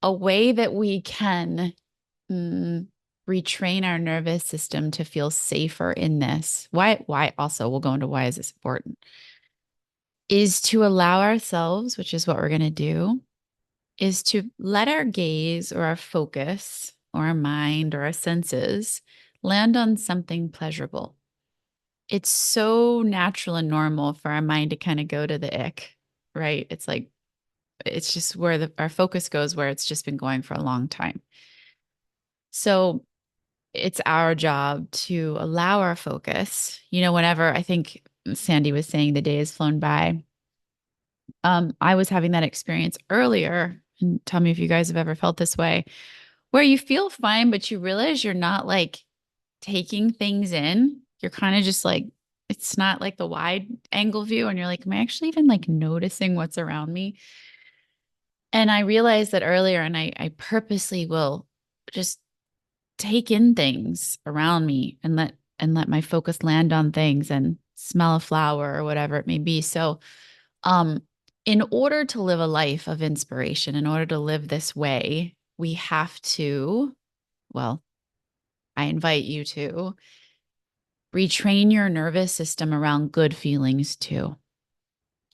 a way that we can retrain our nervous system to feel safer in this. Why also, we'll go into why is this important, is to allow ourselves, which is what we're going to do, is to let our gaze or our focus or our mind or our senses land on something pleasurable. It's so natural and normal for our mind to kind of go to the ick, right? It's like, it's just where our focus goes, where it's just been going for a long time. So it's our job to allow our focus. Whenever I think Sandy was saying the day has flown by, I was having that experience earlier. And tell me if you guys have ever felt this way, where you feel fine, but you realize you're not like taking things in. You're kind of just like, it's not like the wide angle view. And you're like, am I actually even like noticing what's around me? And I realized that earlier, and I purposely will just take in things around me and let my focus land on things and smell a flower or whatever it may be. So, um, in order to live a life of inspiration, in order to live this way, we have to, well, I invite you to retrain your nervous system around good feelings too.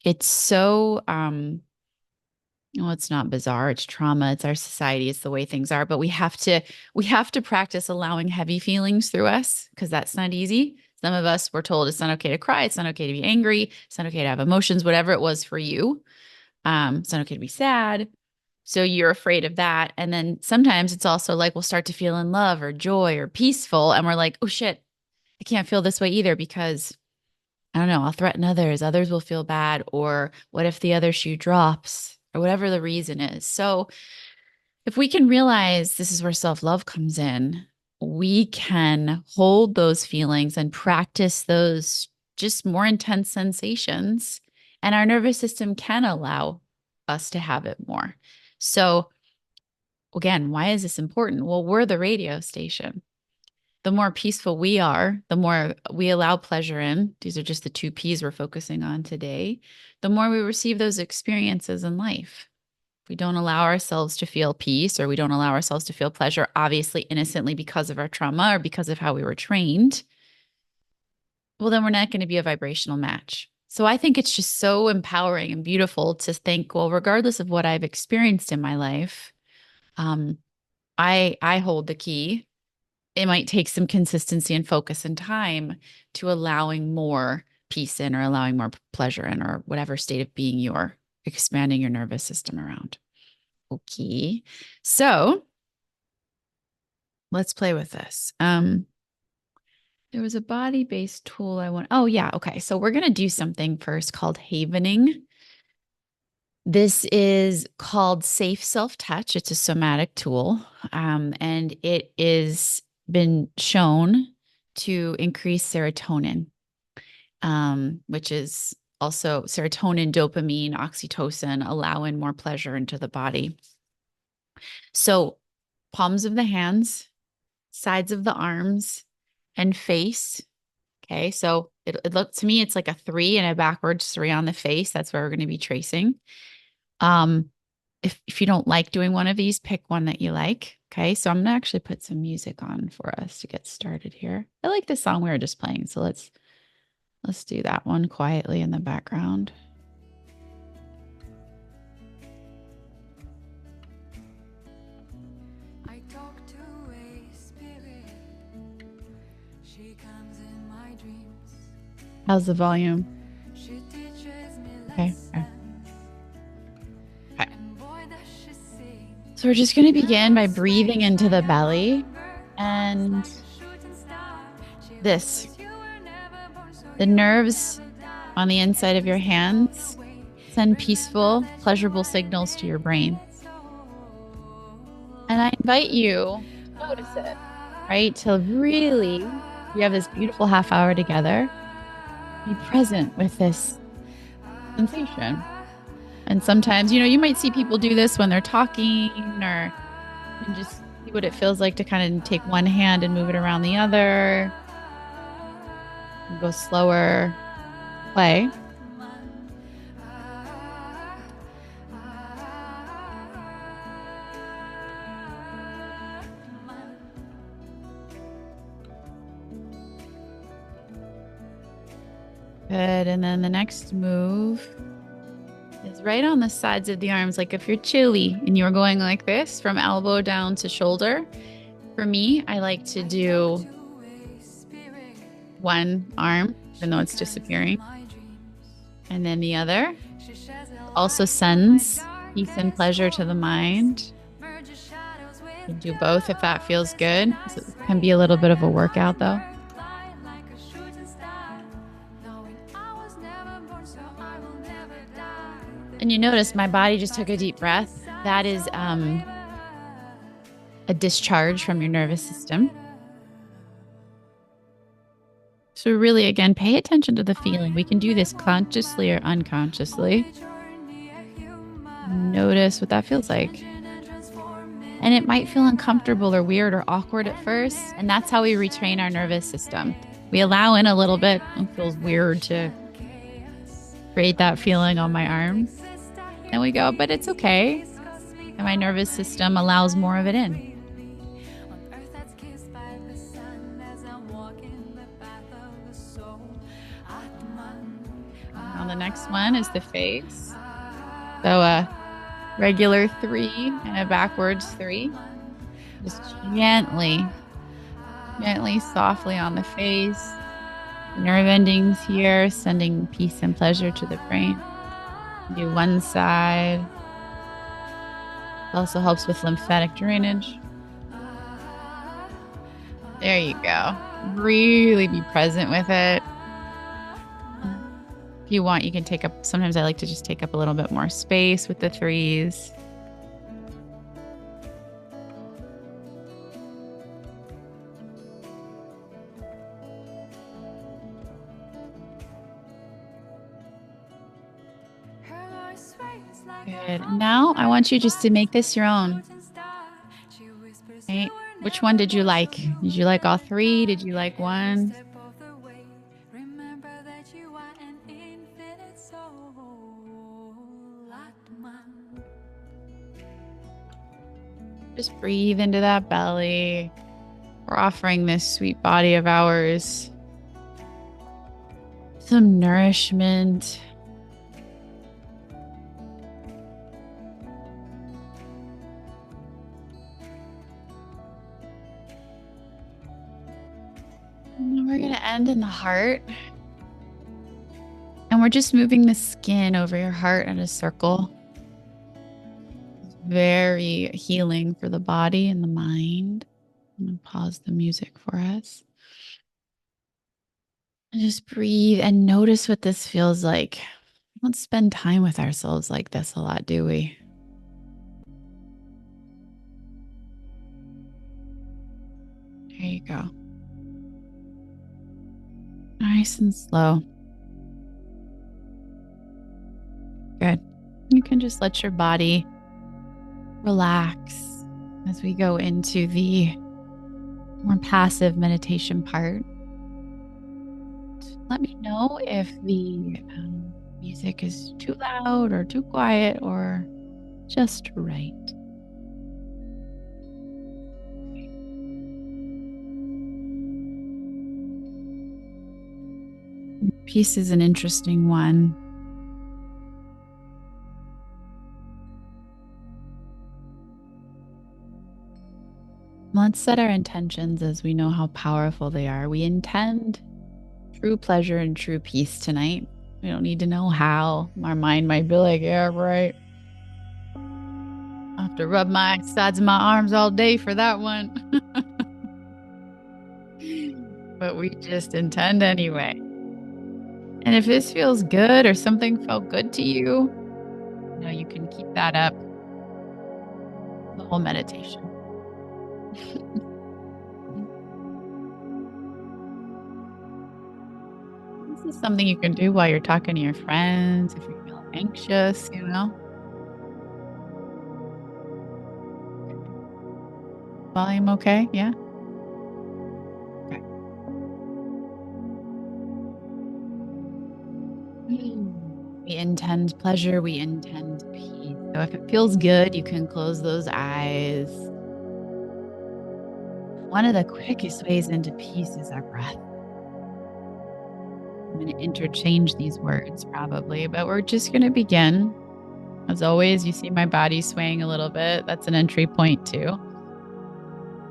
It's so, well, it's not bizarre. It's trauma. It's our society. It's the way things are. But we have to practice allowing heavy feelings through us because that's not easy. Some of us were told it's not okay to cry. It's not okay to be angry. It's not okay to have emotions, whatever it was for you. It's not okay to be sad. So you're afraid of that. And then sometimes it's also like we'll start to feel in love or joy or peaceful. And we're like, oh shit, I can't feel this way either because I don't know, I'll threaten others. Others will feel bad. Or what if the other shoe drops or whatever the reason is? So if we can realize this is where self-love comes in, we can hold those feelings and practice those just more intense sensations. And our nervous system can allow us to have it more. So again, why is this important? Well, we're the radio station. The more peaceful we are, the more we allow pleasure in. These are just the two P's we're focusing on today. The more we receive those experiences in life. If we don't allow ourselves to feel peace or we don't allow ourselves to feel pleasure, obviously innocently because of our trauma or because of how we were trained, well, then we're not going to be a vibrational match. So I think it's just so empowering and beautiful to think, well, regardless of what I've experienced in my life, um, I hold the key. It might take some consistency and focus and time to allowing more peace in or allowing more pleasure in or whatever state of being you're expanding your nervous system around. Okay. So let's play with this. There was a body-based tool I want. Oh, yeah. Okay. So we're going to do something first called havening. This is called Safe Self-Touch. It's a somatic tool, and it is been shown to increase serotonin, which is also serotonin, dopamine, oxytocin, allowing more pleasure into the body. So palms of the hands, sides of the arms, and face. Okay, so it looked to me, it's like a 3 and a backwards 3 on the face. That's where we're going to be tracing. Um, if you don't like doing one of these, pick one that you like. Okay, so I'm gonna actually put some music on for us to get started here. I like the song we were just playing, so let's do that one quietly in the background. I talk to a spirit. She comes in my dreams. How's the volume? She teaches me Okay. lessons. Okay. And boy, does she sing. So we're just gonna begin by breathing into the belly and Like a shooting star. She this, whispers, "You were never born, so the you will nerves never die." on the inside of your hands Away. send Remember peaceful, that you pleasurable were signals to your brain. created so. And I invite you to notice it, right? To really, we have this beautiful half hour together, be present with this sensation. And sometimes, you might see people do this when they're talking or and just see what it feels like to kind of take one hand and move it around the other and go slower, play. Good. And then the next move is right on the sides of the arms. Like if you're chilly and you're going like this from elbow down to shoulder, for me, I like to do one arm, even though it's disappearing, and then the other. Also sends peace and pleasure to the mind. You do both if that feels good. So it can be a little bit of a workout though. And you notice my body just took a deep breath. That is a discharge from your nervous system. So really, again, pay attention to the feeling. We can do this consciously or unconsciously. Notice what that feels like. And it might feel uncomfortable or weird or awkward at first. And that's how we retrain our nervous system. We allow in a little bit. It feels weird to create that feeling on my arm. And we go, but it's okay. And my nervous system allows more of it in. Now the next one is the face. So a regular 3 and a backwards 3. Just gently, softly on the face. Nerve endings here, sending peace and pleasure to the brain. Do one side. Also helps with lymphatic drainage. There you go. Really be present with it. If you want, you can take up, sometimes I like to just take up a little bit more space with the 3s. Good. Now I want you just to make this your own. Right? Which one did you like? Did you like all 3? Did you like one? Just breathe into that belly. We're offering this sweet body of ours some nourishment. And we're going to end in the heart. And we're just moving the skin over your heart in a circle. Very healing for the body and the mind. I'm going to pause the music for us. And just breathe and notice what this feels like. We don't spend time with ourselves like this a lot, do we? There you go. Nice and slow. Good. You can just let your body relax as we go into the more passive meditation part. Let me know if the music is too loud or too quiet or just right. Peace is an interesting one. Let's set our intentions as we know how powerful they are. We intend true pleasure and true peace tonight. We don't need to know how. Our mind might be like, yeah, right. I have to rub my sides of my arms all day for that one. But we just intend anyway. And if this feels good or something felt good to you, you can keep that up the whole meditation. This is something you can do while you're talking to your friends, if you feel anxious, Volume okay? Yeah? Okay. We intend pleasure, we intend peace. So if it feels good, you can close those eyes. One of the quickest ways into peace is our breath. going to interchange these words probably, but we're just going to begin. As always, you see my body swaying a little bit. That's an entry point too.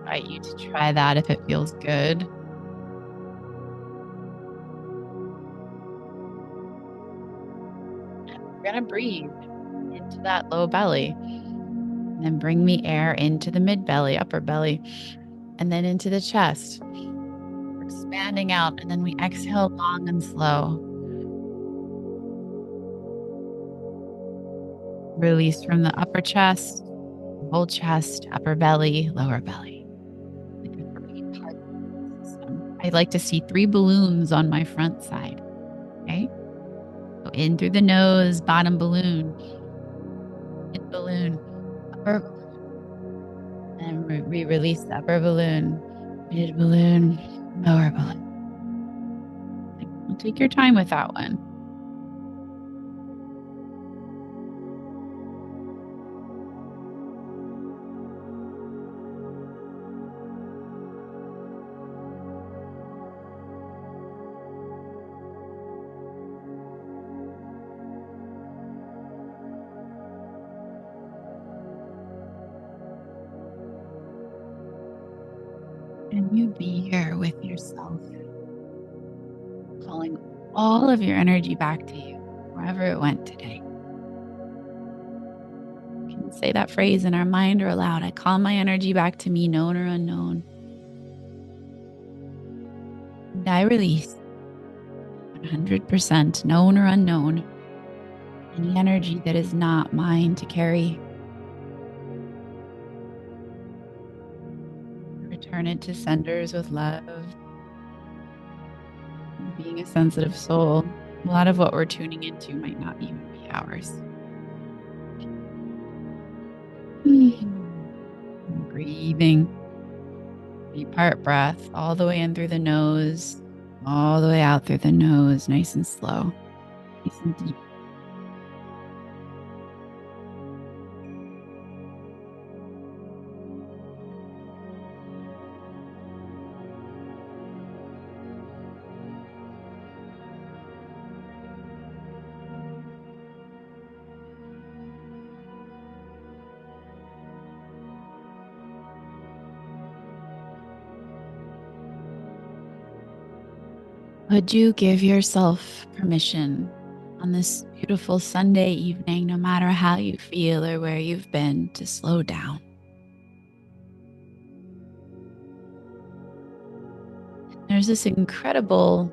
I invite you to try that if it feels good. And we're going to breathe into that low belly. And then bring the air into the mid belly, upper belly, and then into the chest. We're expanding out, and then we exhale long and slow. Release from the upper chest, whole chest, upper belly, lower belly. Like a 3-part system. I like to see 3 balloons on my front side. Okay. So in through the nose, bottom balloon, mid balloon, upper balloon. And we release the upper balloon, mid balloon, lower balloon. We'll take your time with that one. And you be here with yourself, calling all of your energy back to you, wherever it went today. You can say that phrase in our mind or aloud. I call my energy back to me, known or unknown. And I release 100% known or unknown any energy that is not mine to carry. Return it to senders with love. Being a sensitive soul, a lot of what we're tuning into might not even be ours. Breathing. 3-part breath all the way in through the nose, all the way out through the nose, nice and slow, nice and deep. Would you give yourself permission on this beautiful Sunday evening, no matter how you feel or where you've been, to slow down? There's this incredible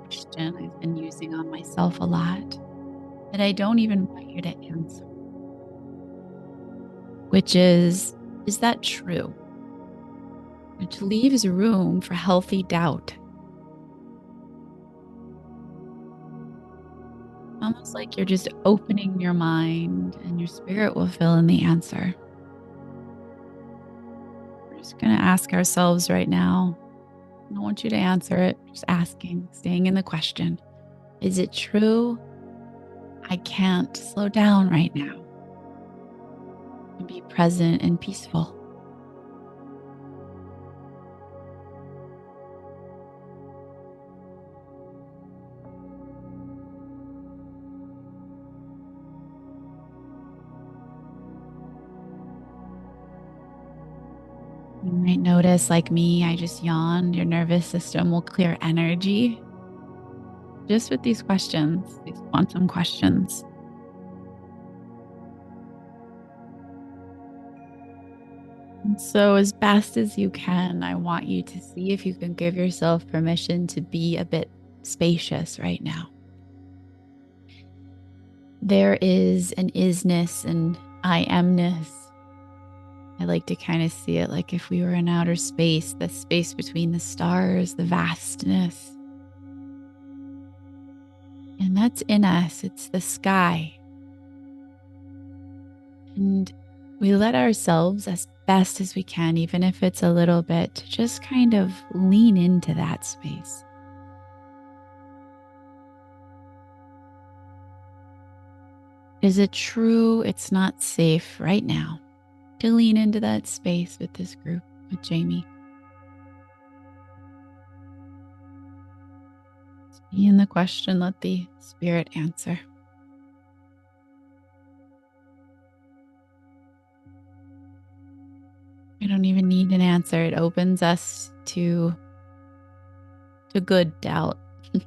question I've been using on myself a lot that I don't even want you to answer, which is that true? Which leaves room for healthy doubt. Almost like you're just opening your mind and your spirit will fill in the answer. We're just going to ask ourselves right now. I don't want you to answer it, just asking, staying in the question. Is it true? I can't slow down right now and be present and peaceful. You might notice, like me, I just yawned. Your nervous system will clear energy just with these questions, these quantum questions. And so, as best as you can, I want you to see if you can give yourself permission to be a bit spacious right now. There is an isness and I amness. I like to kind of see it like if we were in outer space, the space between the stars, the vastness. And that's in us, it's the sky. And we let ourselves, as best as we can, even if it's a little bit, just kind of lean into that space. Is it true it's not safe right now to lean into that space with this group, with Jamie? Be in the question, let the spirit answer. We don't even need an answer. It opens us to good doubt. Good.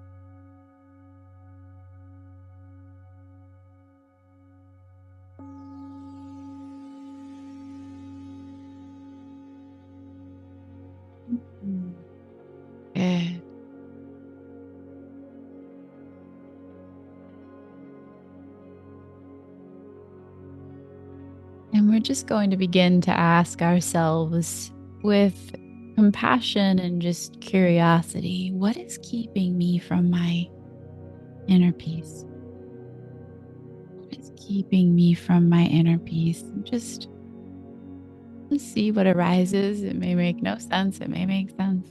And we're just going to begin to ask ourselves with compassion and just curiosity, what is keeping me from my inner peace? What is keeping me from my inner peace? And just let's see what arises. It may make no sense. It may make sense.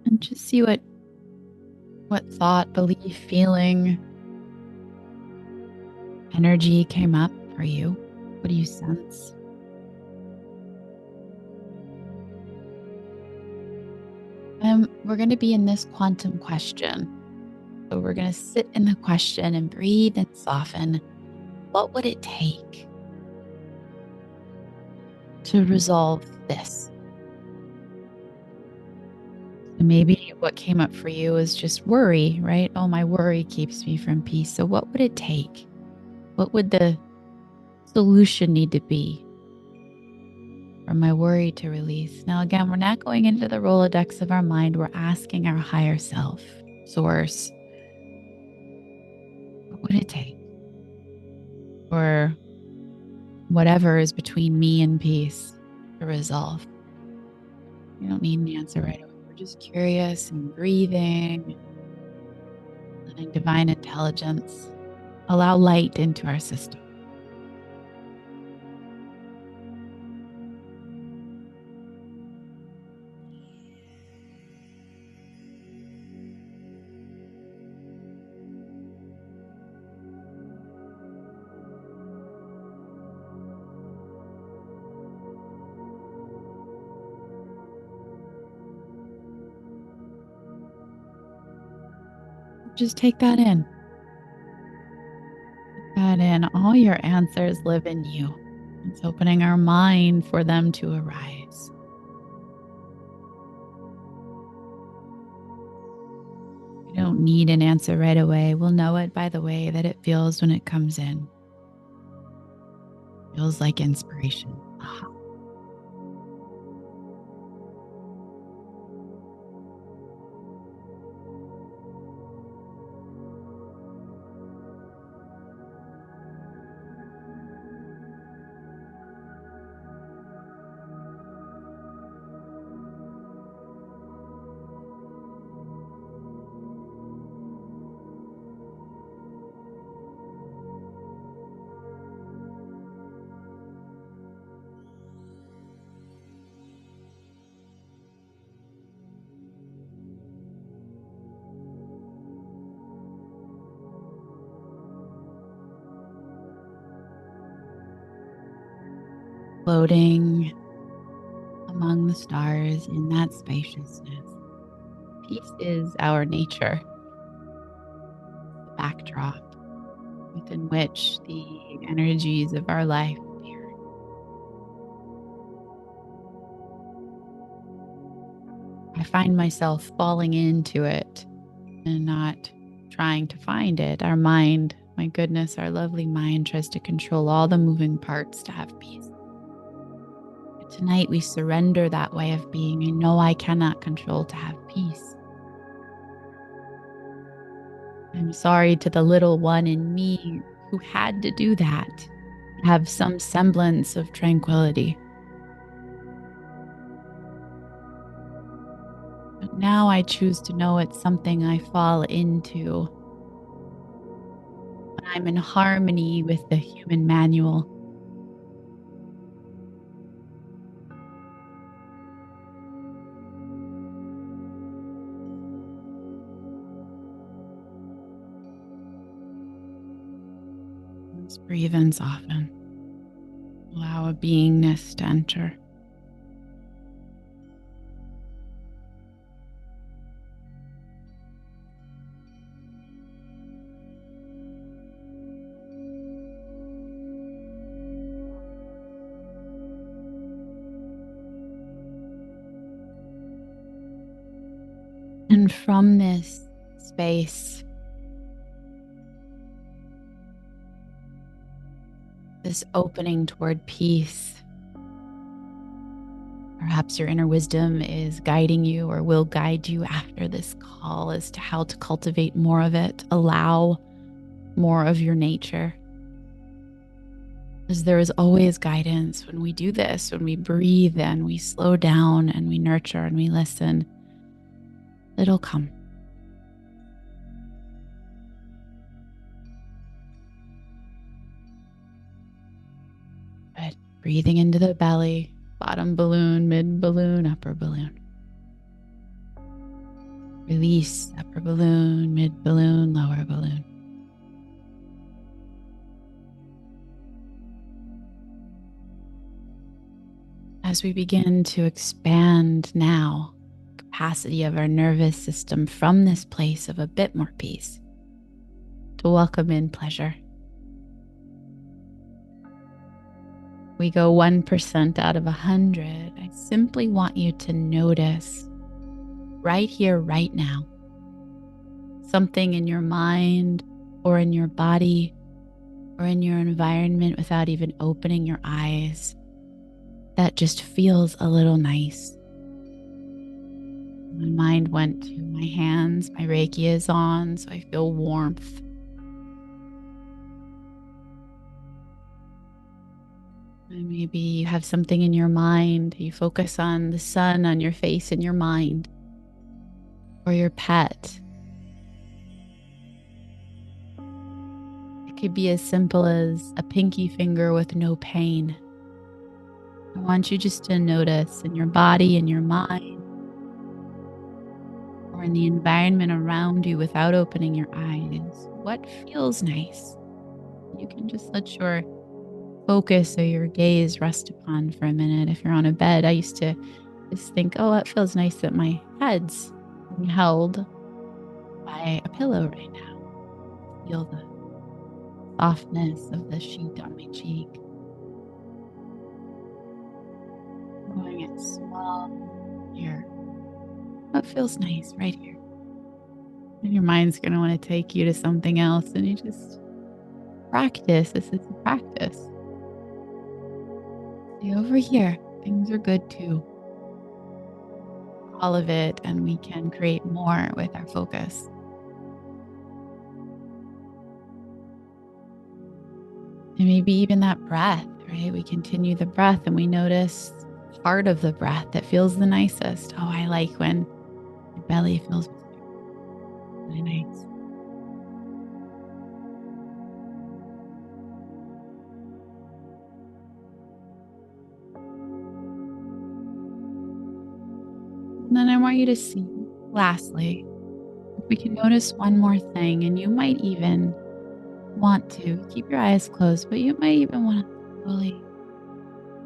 And just see what thought, belief, feeling, energy came up for you. What do you sense? And we're going to be in this quantum question. So we're going to sit in the question and breathe and soften. What would it take to resolve this? So maybe what came up for you is just worry, right? Oh, my worry keeps me from peace. So what would it take? What would the solution need to be for my worry to release? Now, again, we're not going into the Rolodex of our mind. We're asking our higher self, source, what would it take? Or whatever is between me and peace to resolve. You don't need an answer right away. We're just curious and breathing, letting divine intelligence allow light into our system. Just take that in. Take that in. All your answers live in you. It's opening our mind for them to arise. We don't need an answer right away. We'll know it by the way that it feels when it comes in. It feels like inspiration. Aha. Floating among the stars in that spaciousness. Peace is our nature, the backdrop within which the energies of our life appear. I find myself falling into it and not trying to find it. Our mind, my goodness, our lovely mind tries to control all the moving parts to have peace. But tonight we surrender that way of being. I know I cannot control to have peace. I'm sorry to the little one in me who had to do that, have some semblance of tranquility. now I choose to know it's something I fall into. When I'm in harmony with the human manual. Let's breathe and soften. Allow a beingness to enter. And from this space, this opening toward peace, perhaps your inner wisdom is guiding you or will guide you after this call as to how to cultivate more of it, allow more of your nature. Because there is always guidance when we do this, when we breathe and we slow down and we nurture and we listen, it'll come. Good. Breathing into the belly, bottom balloon, mid balloon, upper balloon. Release, upper balloon, mid balloon, lower balloon. As we begin to expand now, capacity of our nervous system from this place of a bit more peace, to welcome in pleasure. We go 1% out of 100. I simply want you to notice right here, right now, something in your mind or in your body or in your environment without even opening your eyes that just feels a little nice. My mind went to my hands. My Reiki is on, so I feel warmth. And maybe you have something in your mind. You focus on the sun on your face in your mind, or your pet. It could be as simple as a pinky finger with no pain. I want you just to notice in your body, in your mind, or in the environment around you without opening your eyes, what feels nice. You can just let your focus or your gaze rest upon for a minute. If you're on a bed, I used to just think, oh, it feels nice that my head's being held by a pillow right now. Feel the softness of the sheet on my cheek. Going it small here. What feels nice right here? And your mind's going to want to take you to something else, and you just practice. This is a practice. See, over here, things are good too. All of it, and we can create more with our focus. And maybe even that breath, right? We continue the breath and we notice part of the breath that feels the nicest. Oh, I like when my belly feels really nice. And then I want you to see, lastly, if we can notice one more thing, and you might even want to keep your eyes closed, but you might even want to really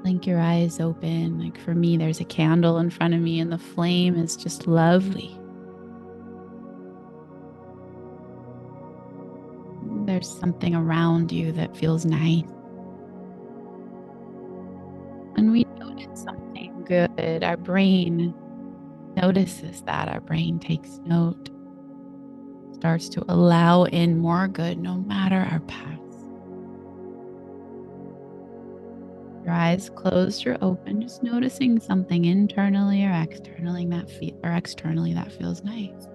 blink your eyes open. Like for me, there's a candle in front of me and the flame is just lovely. There's something around you that feels nice. And we notice something good. Our brain notices that. Our brain takes note, starts to allow in more good no matter our past. Your eyes closed or open, just noticing something internally or externally that feels nice.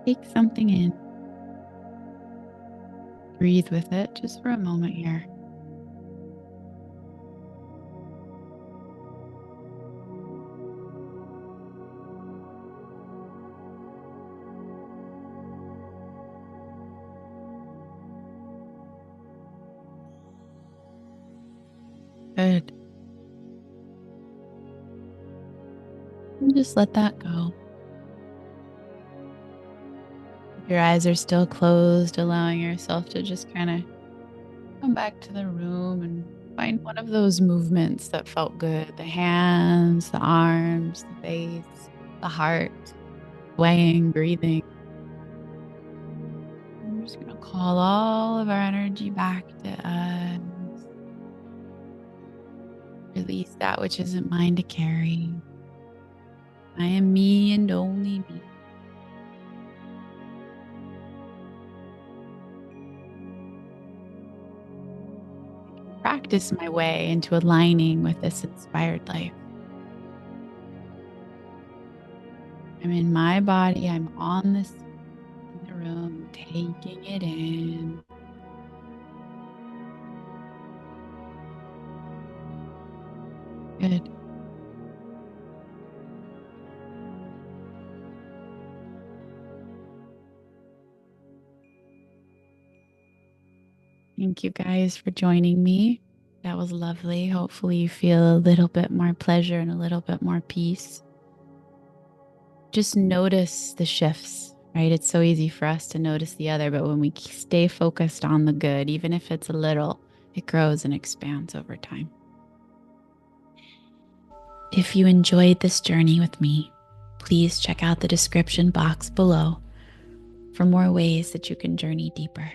Take something in. Breathe with it just for a moment here. Good. And just let that go. If your eyes are still closed, allowing yourself to just kind of come back to the room and find one of those movements that felt good. The hands, the arms, the face, the heart, swaying, breathing. I'm just going to call all of our energy back to us. Release that which isn't mine to carry. I am me and only me. Practice my way into aligning with this inspired life. I'm in my body. I'm on this in the room, taking it in. Good. Thank you guys for joining me. That was lovely. Hopefully, you feel a little bit more pleasure and a little bit more peace. Just notice the shifts, right? It's so easy for us to notice the other, but when we stay focused on the good, even if it's a little, it grows and expands over time. If you enjoyed this journey with me, please check out the description box below for more ways that you can journey deeper.